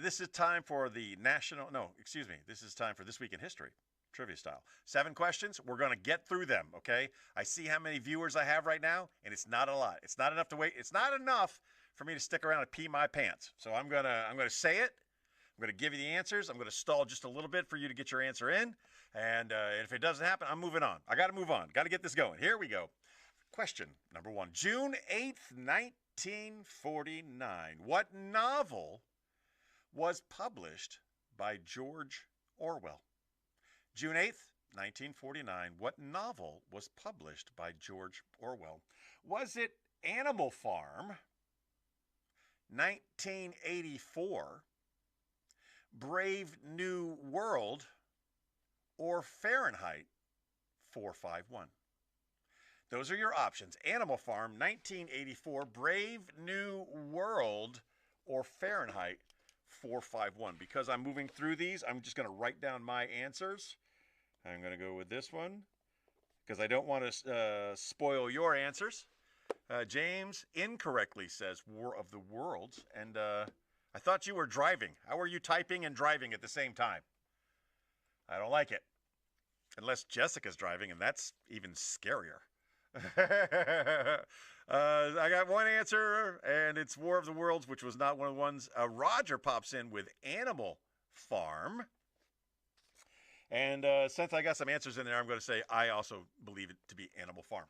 This is time for the this is time for This Week in History, trivia style. 7 questions. We're going to get through them, okay? I see how many viewers I have right now, and it's not a lot. It's not enough to wait. It's not enough for me to stick around and pee my pants. So I'm gonna say it. I'm going to give you the answers. I'm going to stall just a little bit for you to get your answer in. And if it doesn't happen, I'm moving on. I got to move on. Got to get this going. Here we go. Question number 1. June 8th, 1949. What novel was published by George Orwell? June 8th, 1949. What novel was published by George Orwell? Was it Animal Farm, 1984, Brave New World, or Fahrenheit 451? Those are your options. Animal Farm, 1984, Brave New World, or Fahrenheit 451. Because I'm moving through these, I'm just going to write down my answers. I'm going to go with this one because I don't want to spoil your answers. James incorrectly says War of the Worlds, and I thought you were driving. How are you typing and driving at the same time? I don't like it. Unless Jessica's driving, and that's even scarier. I got one answer, and it's War of the Worlds, which was not one of the ones. Roger pops in with Animal Farm. And since I got some answers in there, I'm going to say I also believe it to be Animal Farm.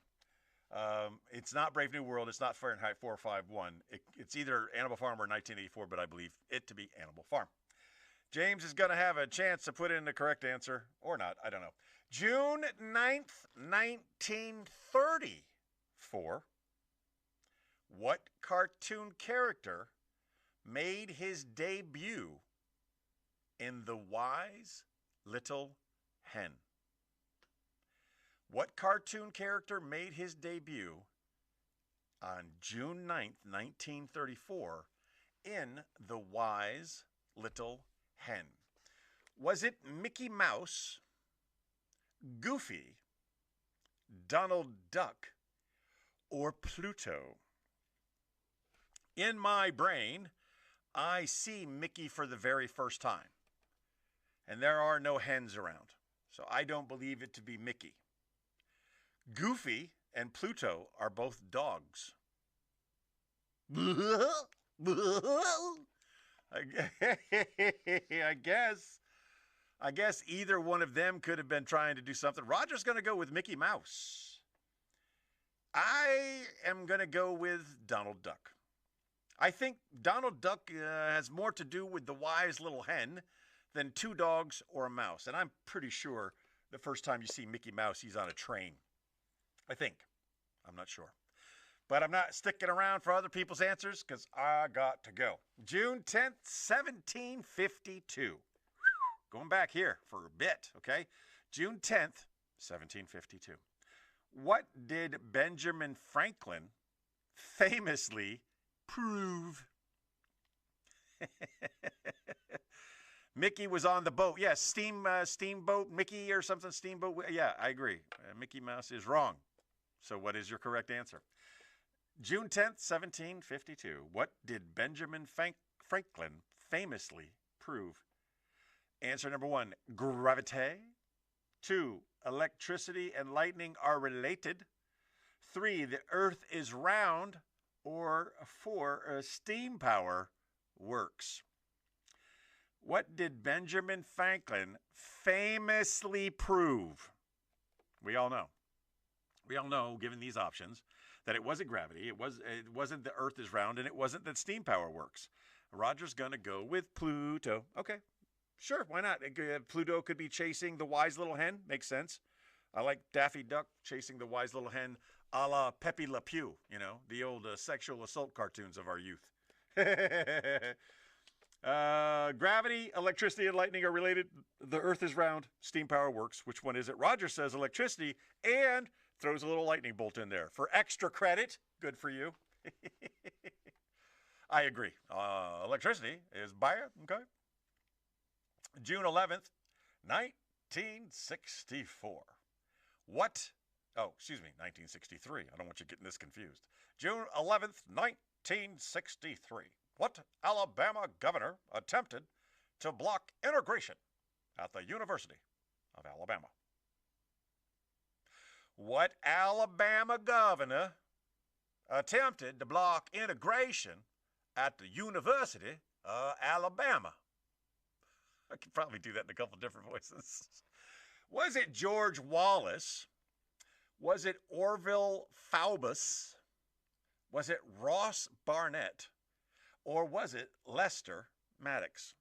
It's not Brave New World. It's not Fahrenheit 451. It's either Animal Farm or 1984, but I believe it to be Animal Farm. James is going to have a chance to put in the correct answer or not. I don't know. June 9th, 1934. What cartoon character made his debut in The Wise Little Hen? What cartoon character made his debut on June 9th, 1934 in The Wise Little Hen? Was it Mickey Mouse, Goofy, Donald Duck, or Pluto? In my brain, I see Mickey for the very first time. And there are no hens around, so I don't believe it to be Mickey. Goofy and Pluto are both dogs. I guess either one of them could have been trying to do something. Roger's going to go with Mickey Mouse. I am going to go with Donald Duck. I think Donald Duck has more to do with the wise little hen than 2 dogs or a mouse. And I'm pretty sure the first time you see Mickey Mouse, he's on a train. I think. I'm not sure. But I'm not sticking around for other people's answers because I got to go. June 10th, 1752. Going back here for a bit, okay? June 10th, 1752. What did Benjamin Franklin famously prove? Mickey was on the boat. Yes, steamboat Mickey or something, steamboat. Yeah, I agree. Mickey Mouse is wrong. So what is your correct answer? June 10th, 1752. What did Benjamin Franklin famously prove? Answer number 1, gravity. 2, electricity and lightning are related. 3, the earth is round. Or 4, steam power works. What did Benjamin Franklin famously prove? We all know. We all know, given these options, that it wasn't gravity, it wasn't the earth is round, and it wasn't that steam power works. Roger's going to go with Pluto. Okay, sure, why not? Pluto could be chasing the wise little hen. Makes sense. I like Daffy Duck chasing the wise little hen a la Pepe Le Pew, you know, the old sexual assault cartoons of our youth. Gravity, electricity, and lightning are related. The earth is round. Steam power works. Which one is it? Roger says electricity and throws a little lightning bolt in there for extra credit. Good for you. I agree. Electricity is buyer. Okay. June 11th, 1964. What? Oh, excuse me, 1963. I don't want you getting this confused. June 11th, 1963. What Alabama governor attempted to block integration at the University of Alabama? What Alabama governor attempted to block integration at the University of Alabama? I could probably do that in a couple different voices. Was it George Wallace? Was it Orville Faubus? Was it Ross Barnett? Or was it Lester Maddox?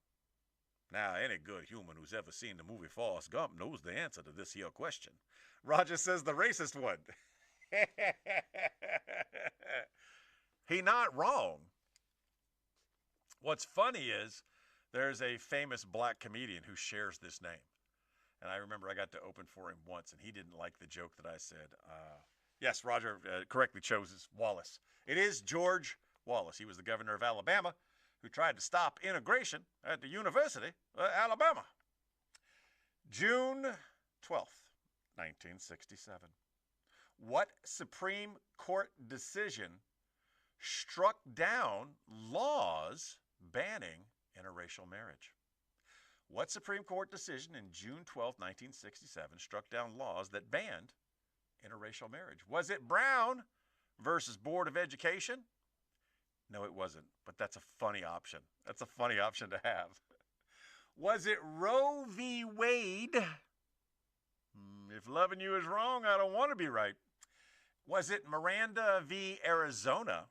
Now, any good human who's ever seen the movie Forrest Gump knows the answer to this here question. Roger says the racist one. He not wrong. What's funny is there's a famous black comedian who shares this name. And I remember I got to open for him once, and he didn't like the joke that I said. Yes, Roger correctly chose Wallace. It is George Wallace. He was the governor of Alabama who tried to stop integration at the University of Alabama. June 12th, 1967. What Supreme Court decision struck down laws banning interracial marriage? What Supreme Court decision in June 12, 1967 struck down laws that banned interracial marriage? Was it Brown versus Board of Education? No, it wasn't, but that's a funny option. That's a funny option to have. Was it Roe v. Wade? If loving you is wrong, I don't want to be right. Was it Miranda v. Arizona?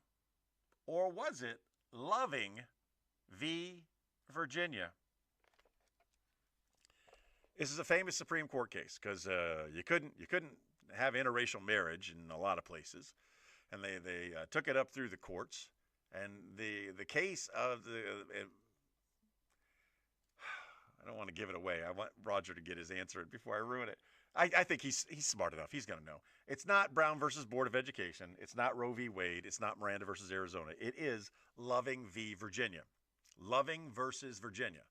Or was it Loving v. Virginia? This is a famous Supreme Court case because you couldn't have interracial marriage in a lot of places, and they took it up through the courts. And the case of I don't want to give it away. I want Roger to get his answer before I ruin it. I think he's smart enough. He's going to know. It's not Brown versus Board of Education. It's not Roe v. Wade. It's not Miranda versus Arizona. It is Loving v. Virginia. Loving versus Virginia.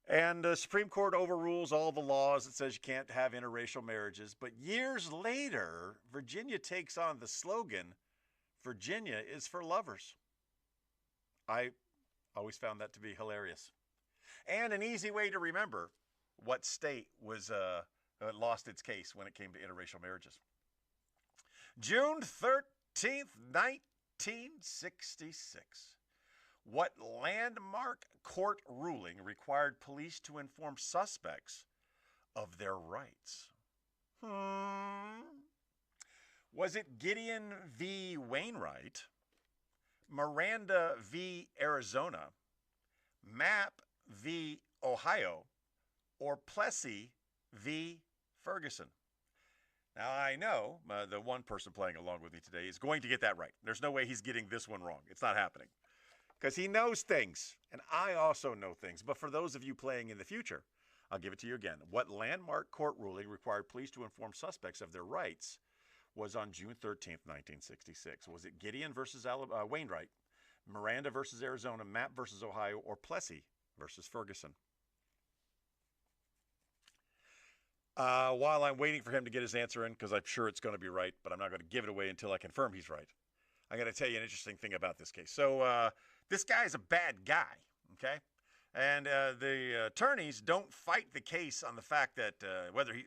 And the Supreme Court overrules all the laws that says you can't have interracial marriages. But years later, Virginia takes on the slogan, Virginia is for lovers. I always found that to be hilarious. And an easy way to remember what state was lost its case when it came to interracial marriages. June 13th, 1966. What landmark court ruling required police to inform suspects of their rights? Was it Gideon v. Wainwright, Miranda v. Arizona, Mapp v. Ohio, or Plessy v. Ferguson? Now, I know the one person playing along with me today is going to get that right. There's no way he's getting this one wrong. It's not happening. Because he knows things, and I also know things. But for those of you playing in the future, I'll give it to you again. What landmark court ruling required police to inform suspects of their rights was on June 13th, 1966. Was it Gideon versus Wainwright, Miranda versus Arizona, Mapp versus Ohio, or Plessy versus Ferguson? While I'm waiting for him to get his answer in, because I'm sure it's going to be right, but I'm not going to give it away until I confirm he's right, I'm going to tell you an interesting thing about this case. So this guy is a bad guy, okay? And the attorneys don't fight the case on the fact that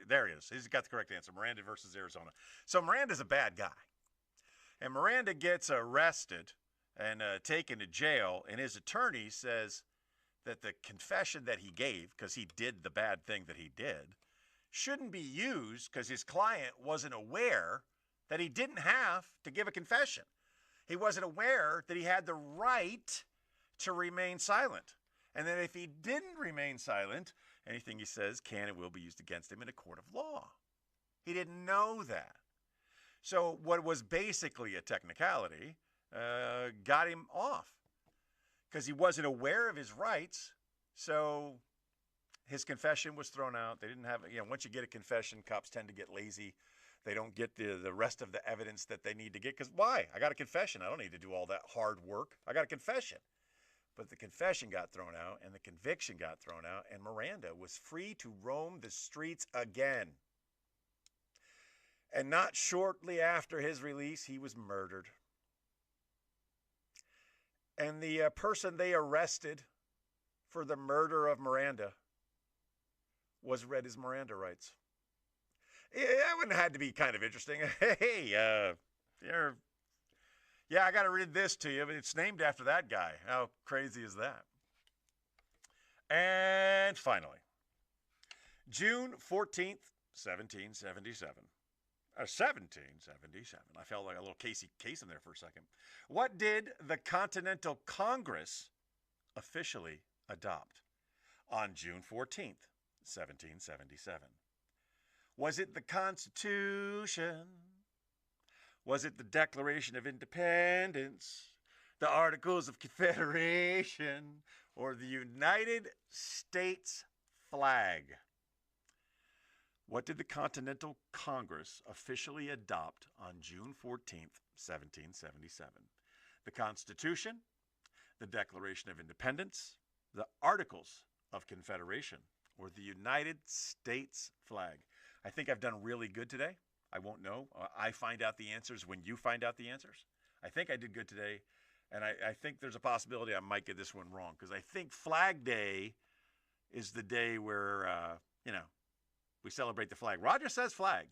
there he is. He's got the correct answer, Miranda versus Arizona. So Miranda's a bad guy. And Miranda gets arrested and taken to jail, and his attorney says that the confession that he gave, because he did the bad thing that he did, shouldn't be used because his client wasn't aware that he didn't have to give a confession. He wasn't aware that he had the right to remain silent. And that if he didn't remain silent, anything he says can and will be used against him in a court of law. He didn't know that. So what was basically a technicality got him off because he wasn't aware of his rights. So his confession was thrown out. They didn't have, once you get a confession, cops tend to get lazy. They don't get the rest of the evidence that they need to get. Because why? I got a confession. I don't need to do all that hard work. I got a confession. But the confession got thrown out and the conviction got thrown out, and Miranda was free to roam the streets again. And not shortly after his release, he was murdered. And the person they arrested for the murder of Miranda was read his Miranda rights. That wouldn't have had to be kind of interesting. Hey, yeah, I got to read this to you, but it's named after that guy. How crazy is that? And finally, June 14th, 1777. 1777. I felt like a little Casey Kasem there for a second. What did the Continental Congress officially adopt on June 14th, 1777? Was it the Constitution? Was it the Declaration of Independence, the Articles of Confederation, or the United States flag? What did the Continental Congress officially adopt on June 14th, 1777? The Constitution, the Declaration of Independence, the Articles of Confederation, or the United States flag? I think I've done really good today. I won't know. I find out the answers when you find out the answers. I think I did good today, and I think there's a possibility I might get this one wrong, because I think Flag Day is the day where, we celebrate the flag. Roger says flag,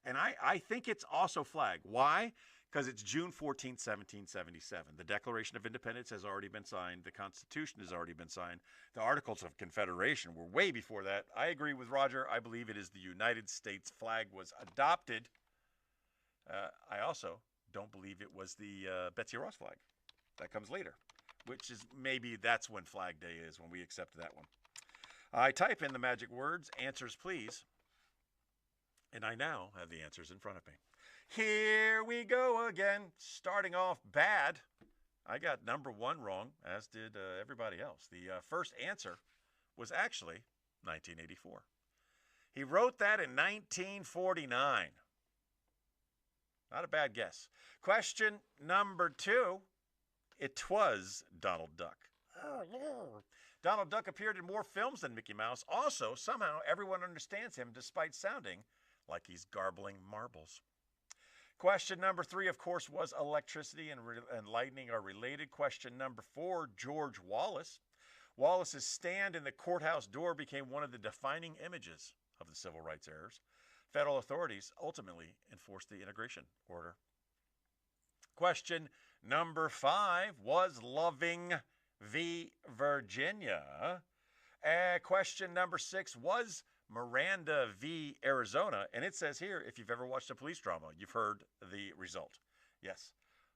and I think it's also flag. Why? Because it's June 14th, 1777. The Declaration of Independence has already been signed. The Constitution has already been signed. The Articles of Confederation were way before that. I agree with Roger. I believe it is the United States flag was adopted. I also don't believe it was the Betsy Ross flag. That comes later, which is maybe that's when Flag Day is, when we accept that one. I type in the magic words, answers please, and I now have the answers in front of me. Here we go again, starting off bad. I got number one wrong, as did everybody else. The first answer was actually 1984. He wrote that in 1949. Not a bad guess. Question number two, it was Donald Duck. Oh, no. Donald Duck appeared in more films than Mickey Mouse. Also, somehow everyone understands him despite sounding like he's garbling marbles. Question number three, of course, was electricity and lightning are related. Question number four, George Wallace. Wallace's stand in the courthouse door became one of the defining images of the civil rights era. Federal authorities ultimately enforced the integration order. Question number five was Loving v. Virginia. Question number six was Miranda v. Arizona. And it says here, if you've ever watched a police drama, you've heard the result. Yes,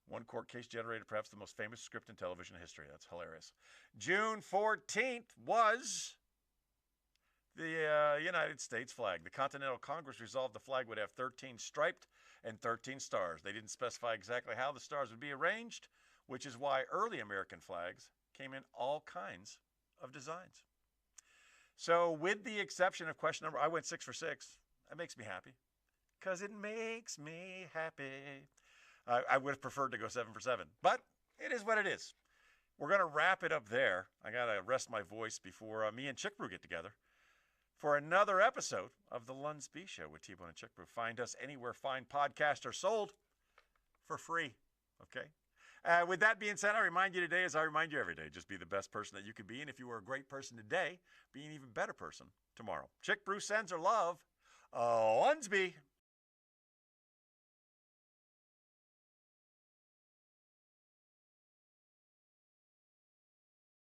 one court case generated perhaps the most famous script in television history. That's hilarious. June 14th was the United States flag. The Continental Congress resolved the flag would have 13 striped and 13 stars. They didn't specify exactly how the stars would be arranged, which is why early American flags came in all kinds of designs. So with the exception of question number, I went 6 for 6. That makes me happy, because it makes me happy. I would have preferred to go 7 for 7, but it is what it is. We're going to wrap it up there. I got to rest my voice before me and Chick Brew get together for another episode of the Lund Speed Show with T-Bone and Chick Brew. Find us anywhere fine podcasts are sold for free, okay? With that being said, I remind you today, as I remind you every day, just be the best person that you can be. And if you were a great person today, be an even better person tomorrow. Chick Brew sends her love. Lunsby.